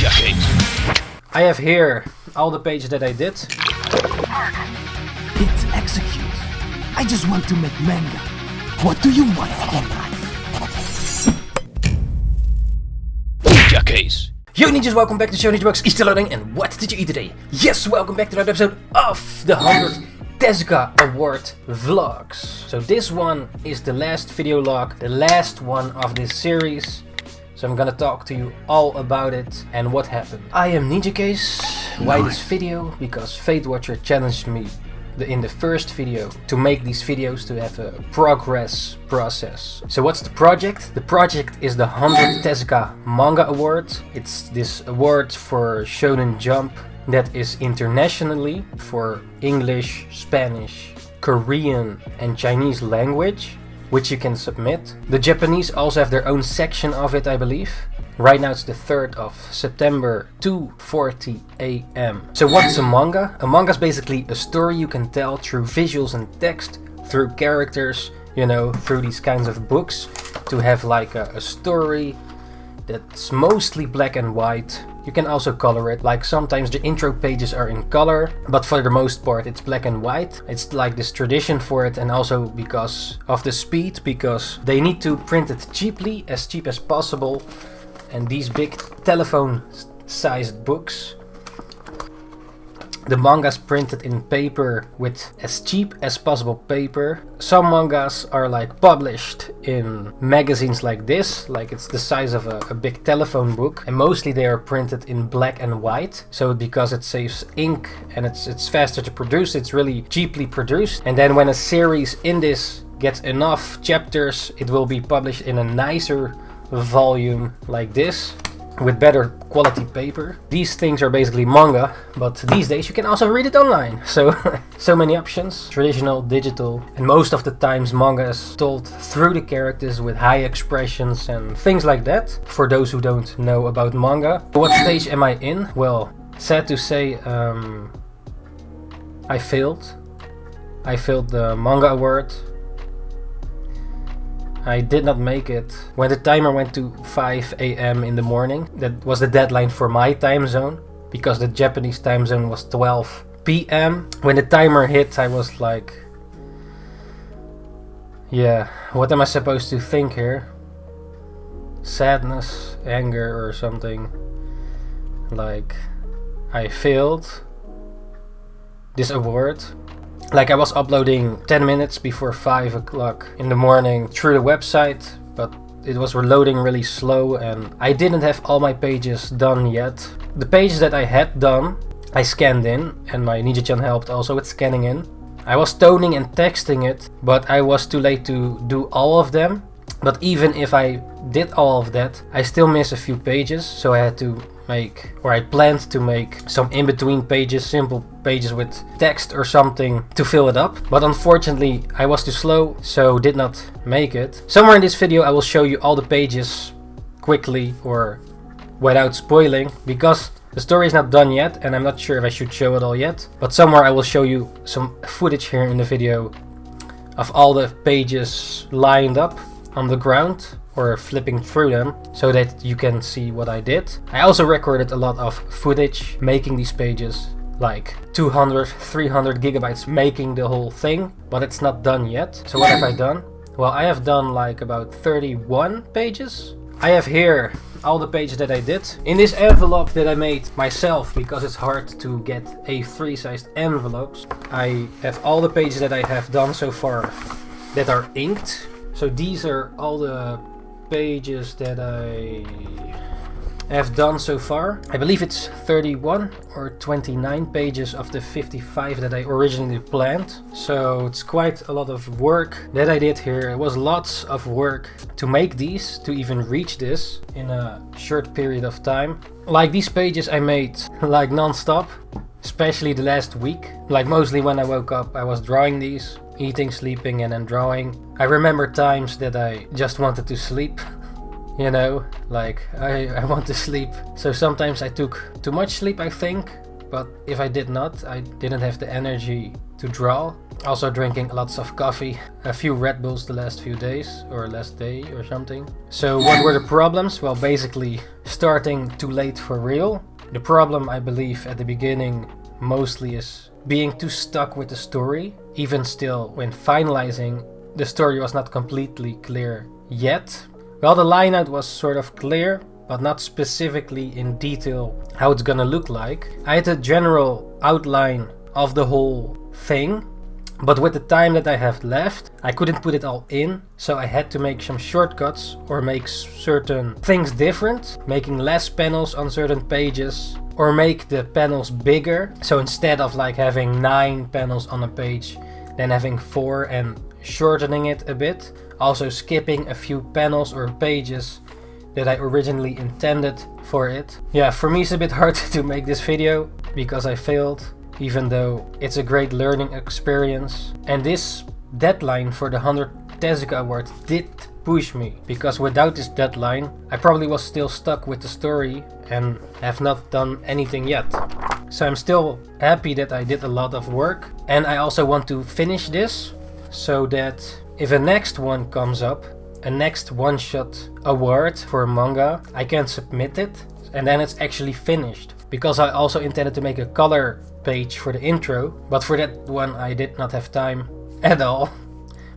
Ninjakees. I have here all the pages that I did. Hit execute. I just want to make manga. What do you want in life? Ninjakees. Yo ninjas, welcome back to NINJABOX. Ishhh, loading, and what did you eat today? Yes, welcome back to another episode of the 100th Tezuka Award vlogs. So this one is the last video log, the last one of this series. So I'm gonna talk to you all about it and what happened. I am Ninjakees. Why this video? Because Fate Watcher challenged me in the first video to make these videos, to have a progress process. So what's the project? The project is the 100th Tezuka Manga Award. It's this award for Shonen Jump that is internationally for English, Spanish, Korean and Chinese language, which you can submit. The Japanese also have their own section of it, I believe. Right now it's the 3rd of September, 2:40 AM. So what's a manga? A manga is basically a story you can tell through visuals and text, through characters, you know, through these kinds of books. To have like a story that's mostly black and white. You can also color it, like sometimes the intro pages are in color, but for the most part it's black and white. It's like this tradition for it, and also because of the speed, because they need to print it cheaply, as cheap as possible. And these big telephone sized books, the mangas printed in paper with as cheap as possible paper. Some mangas are like published in magazines like this, like it's the size of a big telephone book, and mostly they are printed in black and white. So because it saves ink and it's faster to produce, it's really cheaply produced. And then when a series in this gets enough chapters, it will be published in a nicer volume like this, with better quality paper. These things are basically manga, but these days you can also read it online. So so many options, traditional, digital, and most of the times manga is told through the characters with high expressions and things like that, for those who don't know about manga. What stage am I in? Well, sad to say, I failed the manga award. I did not make it. When the timer went to 5 AM in the morning, that was the deadline for my time zone, because the Japanese time zone was 12 PM. When the timer hit, I was like, yeah, what am I supposed to think here? Sadness, anger or something. Like, I failed this award. Like, I was uploading 10 minutes before 5 o'clock in the morning through the website, but it was loading really slow and I didn't have all my pages done yet. The pages that I had done, I scanned in, and my Ninja-chan helped also with scanning in. I was toning and texting it, but I was too late to do all of them. But even if I did all of that, I still miss a few pages, so I had to make, or I planned to make, some in-between pages, simple pages with text or something to fill it up. But unfortunately I was too slow, so did not make it. Somewhere in this video I will show you all the pages quickly or without spoiling, because the story is not done yet and I'm not sure if I should show it all yet. But somewhere I will show you some footage here in the video of all the pages lined up on the ground, or flipping through them, so that you can see what I did. I also recorded a lot of footage making these pages, like 200, 300 gigabytes making the whole thing, but it's not done yet. So what have I done? Well, I have done like about 31 pages. I have here all the pages that I did in this envelope that I made myself, because it's hard to get A3 sized envelopes. I have all the pages that I have done so far that are inked. So these are all the pages that I have done so far. I believe it's 31 or 29 pages of the 55 that I originally planned. So it's quite a lot of work that I did here. It was lots of work to make these, to even reach this in a short period of time. Like these pages I made like non-stop, especially the last week. Like mostly when I woke up I was drawing these, eating, sleeping and then drawing. I remember times that I just wanted to sleep, you know, like I want to sleep. So sometimes I took too much sleep, I think, but if I did not, I didn't have the energy to draw. Also drinking lots of coffee, a few Red Bulls the last few days, or last day or something. So what were the problems? Well, basically starting too late for real. The problem, I believe, at the beginning mostly is being too stuck with the story. Even still, when finalizing, the story was not completely clear yet. Well, the line out was sort of clear, but not specifically in detail how it's gonna look like. I had a general outline of the whole thing, but with the time that I have left, I couldn't put it all in, so I had to make some shortcuts or make certain things different, making less panels on certain pages, or make the panels bigger. So instead of like having 9 panels on a page, then having 4 and shortening it a bit. Also skipping a few panels or pages that I originally intended for it. Yeah, for me it's a bit hard to make this video because I failed, even though it's a great learning experience. And this deadline for the 100th Tezuka Award did push me, because without this deadline I probably was still stuck with the story and have not done anything yet. So I'm still happy that I did a lot of work, and I also want to finish this so that if a next one comes up, a next one-shot award for manga, I can submit it and then it's actually finished. Because I also intended to make a color page for the intro, but for that one I did not have time at all,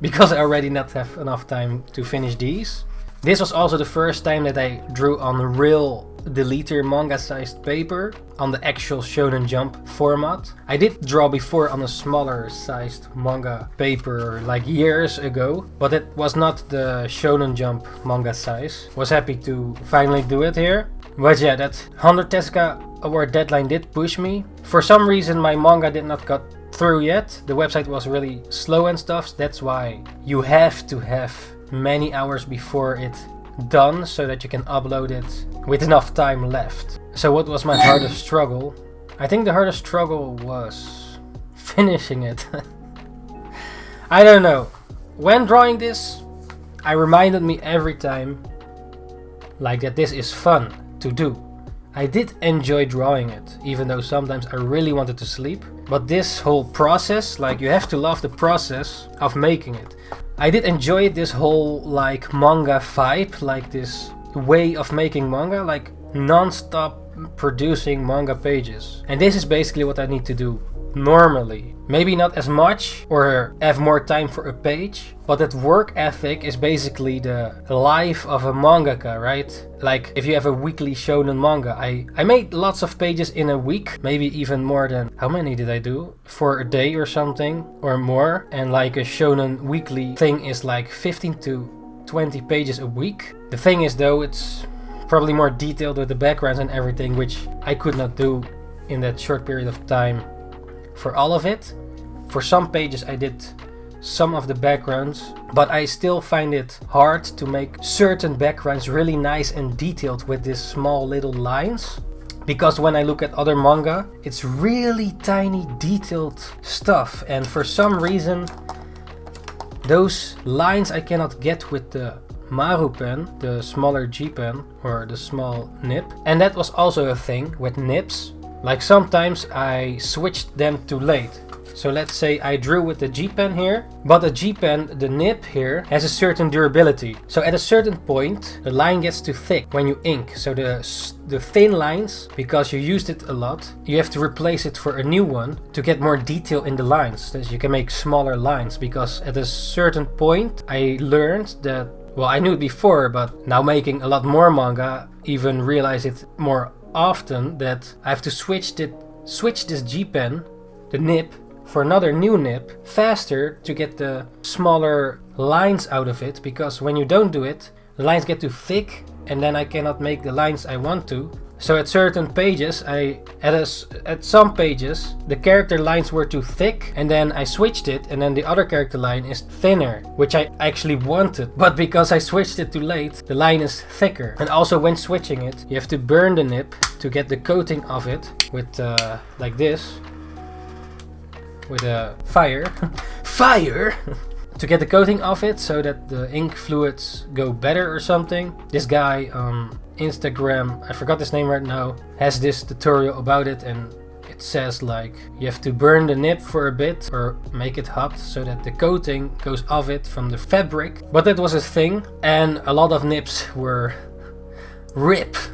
because I already not have enough time to finish these. This was also the first time that I drew on real deleter manga-sized paper on the actual Shonen Jump format. I did draw before on a smaller sized manga paper like years ago, but it was not the Shonen Jump manga size. Was happy to finally do it here. But yeah, that 100 Tezuka Award deadline did push me. For some reason my manga did not got through yet. The website was really slow and stuff. That's why you have to have many hours before it done so that you can upload it with enough time left. So what was my hardest struggle? I think the hardest struggle was finishing it. I don't know. When drawing this, I reminded me every time like that this is fun to do. I did enjoy drawing it, even though sometimes I really wanted to sleep. But this whole process, like you have to love the process of making it. I did enjoy this whole like manga vibe, like this way of making manga, like non-stop producing manga pages. And this is basically what I need to do normally. Maybe not as much or have more time for a page, but that work ethic is basically the life of a mangaka, right? Like if you have a weekly shonen manga, I made lots of pages in a week, maybe even more than, how many did I do? For a day or something or more. And like a shonen weekly thing is like 15 to 20 pages a week. The thing is though, it's probably more detailed with the backgrounds and everything, which I could not do in that short period of time for all of it. For some pages I did some of the backgrounds, but I still find it hard to make certain backgrounds really nice and detailed with these small little lines. Because when I look at other manga, it's really tiny detailed stuff, and for some reason those lines I cannot get with the Maru pen, the smaller G pen or the small nib. And that was also a thing with nibs. Like sometimes I switched them too late. So let's say I drew with the G pen here, but the G pen, the nib here, has a certain durability. So at a certain point, the line gets too thick when you ink. So the thin lines, because you used it a lot, you have to replace it for a new one to get more detail in the lines, so you can make smaller lines. Because at a certain point, I learned that, well, I knew it before, but now making a lot more manga, even realize it more often, that I have to switch this G pen, the nib, for another new nib faster to get the smaller lines out of it, because when you don't do it, the lines get too thick and then I cannot make the lines I want to. So at certain pages, at some pages, the character lines were too thick, and then I switched it, and then the other character line is thinner, which I actually wanted. But because I switched it too late, the line is thicker. And also when switching it, you have to burn the nib to get the coating of it with like this, with a fire. Fire! To get the coating of it so that the ink fluids go better or something. This guy on Instagram, I forgot his name right now, has this tutorial about it, and it it says like you have to burn the nib for a bit or make it hot so that the coating goes off it from the fabric. But that was a thing, and a lot of nibs were ripped.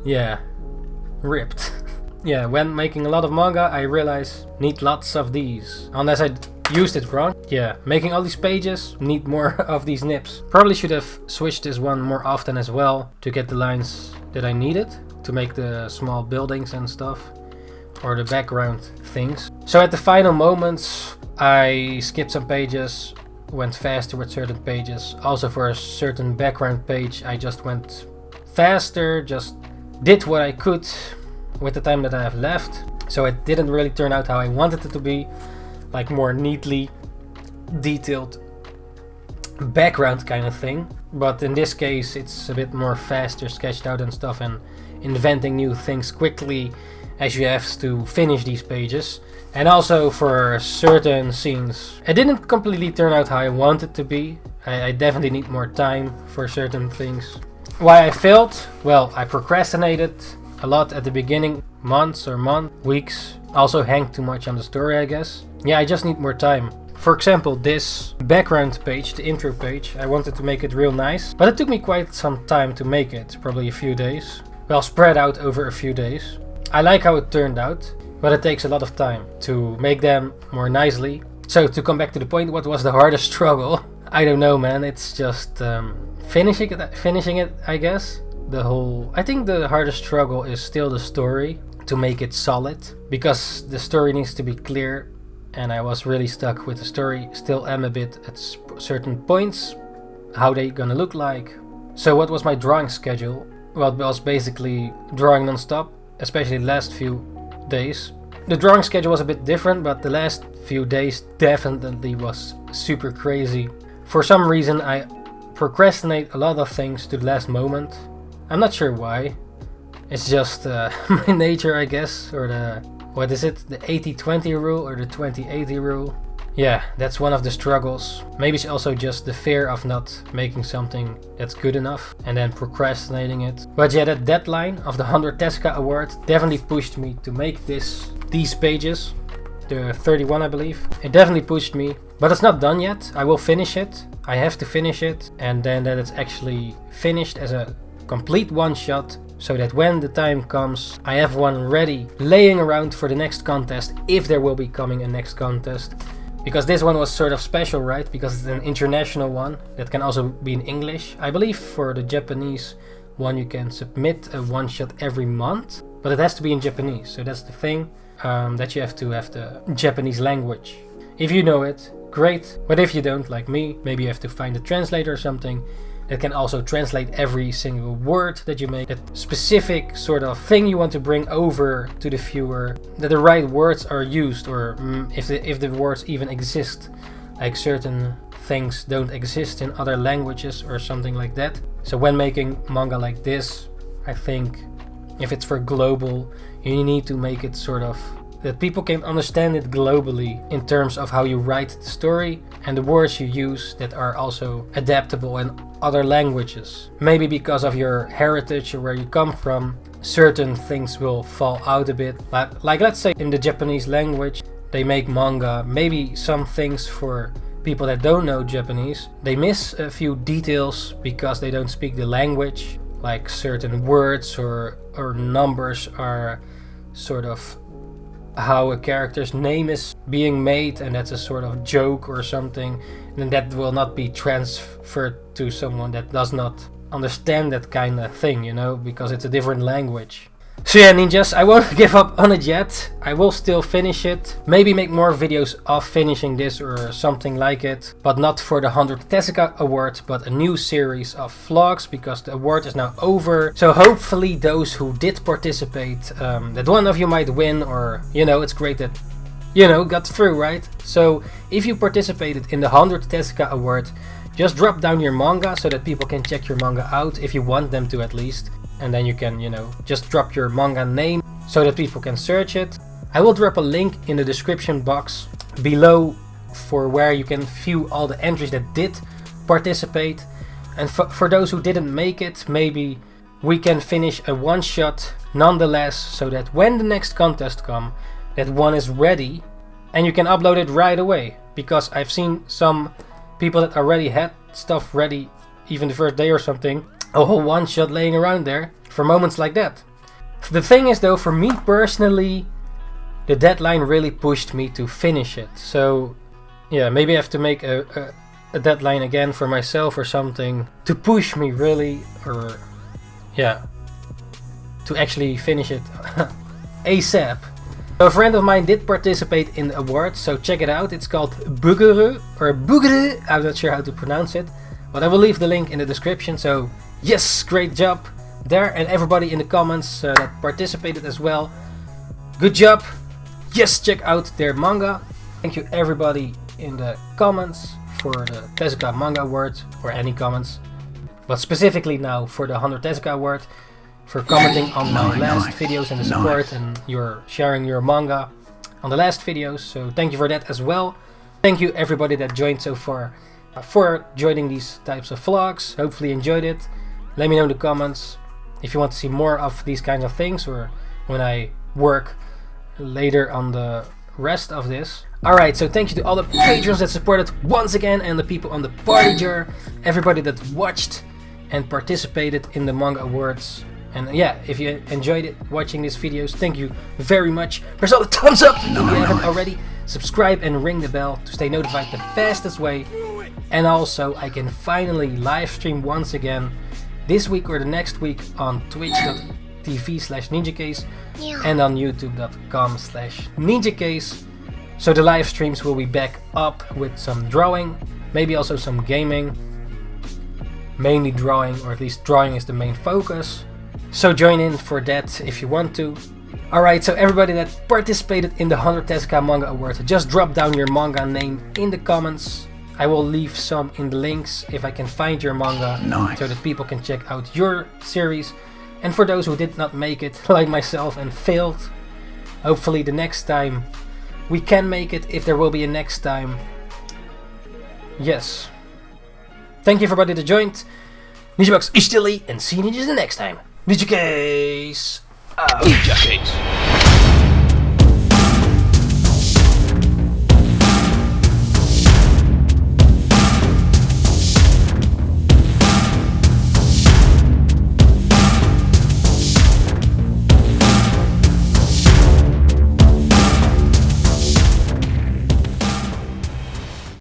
Yeah, ripped. Yeah, when making a lot of manga, I realize need lots of these. Unless I used it wrong. Yeah, making all these pages, need more of these nibs. Probably should have switched this one more often as well to get the lines that I needed to make the small buildings and stuff, or the background things. So at the final moments, I skipped some pages, went faster with certain pages. Also for a certain background page, I just went faster, just did what I could with the time that I have left. So it didn't really turn out how I wanted it to be, like more neatly detailed background kind of thing. But in this case it's a bit more faster sketched out and stuff, and inventing new things quickly as you have to finish these pages. And also for certain scenes, it didn't completely turn out how I wanted to be. I definitely need more time for certain things. Why I failed? Well, I procrastinated a lot at the beginning, weeks. Also hang too much on the story, I guess. Yeah, I just need more time. For example, this background page, the intro page, I wanted to make it real nice, but it took me quite some time to make it, probably a few days. Well, spread out over a few days. I like how it turned out, but it takes a lot of time to make them more nicely. So to come back to the point, what was the hardest struggle? I don't know, man. It's just finishing it, I guess. I think the hardest struggle is still the story, to make it solid, because the story needs to be clear, and I was really stuck with the story. Still am a bit at certain points, how they gonna look like. So what was my drawing schedule? Well, it was basically drawing non-stop, especially the last few days. The drawing schedule was a bit different, but the last few days definitely was super crazy. For some reason I procrastinate a lot of things to the last moment. I'm not sure why. It's just my nature, I guess, or the 80-20 rule or the 20-80 rule. Yeah, that's one of the struggles. Maybe it's also just the fear of not making something that's good enough and then procrastinating it. But yeah, that deadline of the 100th Tezuka Award definitely pushed me to make these pages, the 31 I believe. It definitely pushed me, but it's not done yet. I will finish it. I have to finish it, and then that it's actually finished as a complete one shot, so that when the time comes, I have one ready, laying around for the next contest, if there will be coming a next contest. Because this one was sort of special, right? Because it's an international one that can also be in English. I believe for the Japanese one you can submit a one shot every month, but it has to be in Japanese. So that's the thing, that you have to have the Japanese language. If you know it, great. But if you don't, like me, maybe you have to find a translator or something that can also translate every single word that you make, that specific sort of thing you want to bring over to the viewer, that the right words are used, or if the words even exist, like certain things don't exist in other languages or something like that. So when making manga like this, I think if it's for global, you need to make it sort of that people can understand it globally in terms of how you write the story and the words you use that are also adaptable in other languages. Maybe because of your heritage or where you come from, certain things will fall out a bit. Like let's say in the Japanese language, they make manga, maybe some things for people that don't know Japanese, they miss a few details because they don't speak the language, like certain words or numbers are sort of how a character's name is being made, and that's a sort of joke or something, and that will not be transferred to someone that does not understand that kind of thing, you know, because it's a different language. So yeah, ninjas, I won't give up on it yet. I will still finish it. Maybe make more videos of finishing this or something like it. But not for the 100th Tezuka Award, but a new series of vlogs, because the award is now over. So hopefully those who did participate, that one of you might win, or, you know, it's great that, you know, got through, right? So if you participated in the 100th Tezuka Award, just drop down your manga so that people can check your manga out, if you want them to at least. And then you can, you know, just drop your manga name so that people can search it. I will drop a link in the description box below for where you can view all the entries that did participate. And for those who didn't make it, maybe we can finish a one-shot nonetheless, so that when the next contest comes, that one is ready and you can upload it right away. Because I've seen some people that already had stuff ready even the first day or something, a whole one-shot laying around there for moments like that. The thing is though, for me personally, the deadline really pushed me to finish it. So yeah, maybe I have to make a deadline again for myself or something to push me really, or yeah, to actually finish it ASAP. So a friend of mine did participate in the award, so check it out. It's called Bugere, or Bugere, I'm not sure how to pronounce it, but I will leave the link in the description. So yes, great job there, and everybody in the comments that participated as well. Good job. Yes, check out their manga. Thank you everybody in the comments for the Tezuka Manga Award, or any comments, but specifically now for the 100th Tezuka Award, for commenting on my last videos and the support, and you're sharing your manga on the last videos, so thank you for that as well. Thank you everybody that joined so far for joining these types of vlogs. Hopefully you enjoyed it. Let me know in the comments if you want to see more of these kinds of things, or when I work later on the rest of this. Alright, so thank you to all the patrons that supported once again, and the people on the party jar, everybody that watched and participated in the manga awards. And yeah, if you enjoyed it watching these videos, thank you very much. Press all the thumbs up if you haven't already. Subscribe and ring the bell to stay notified the fastest way. And also, I can finally live stream once again this week or the next week on twitch.tv/Ninjakees and on youtube.com/Ninjakees. So the live streams will be back up with some drawing, maybe also some gaming. Mainly drawing, or at least drawing is the main focus. So join in for that if you want to. Alright, so everybody that participated in the 100th Tezuka Manga Award, just drop down your manga name in the comments. I will leave some in the links if I can find your manga, so that people can check out your series. And for those who did not make it, like myself, and failed, hopefully the next time we can make it, if there will be a next time. Yes. Thank you everybody that joined. NINJABOX is still, and see you ninjas the next time. Ninjakees out. Ninjakees.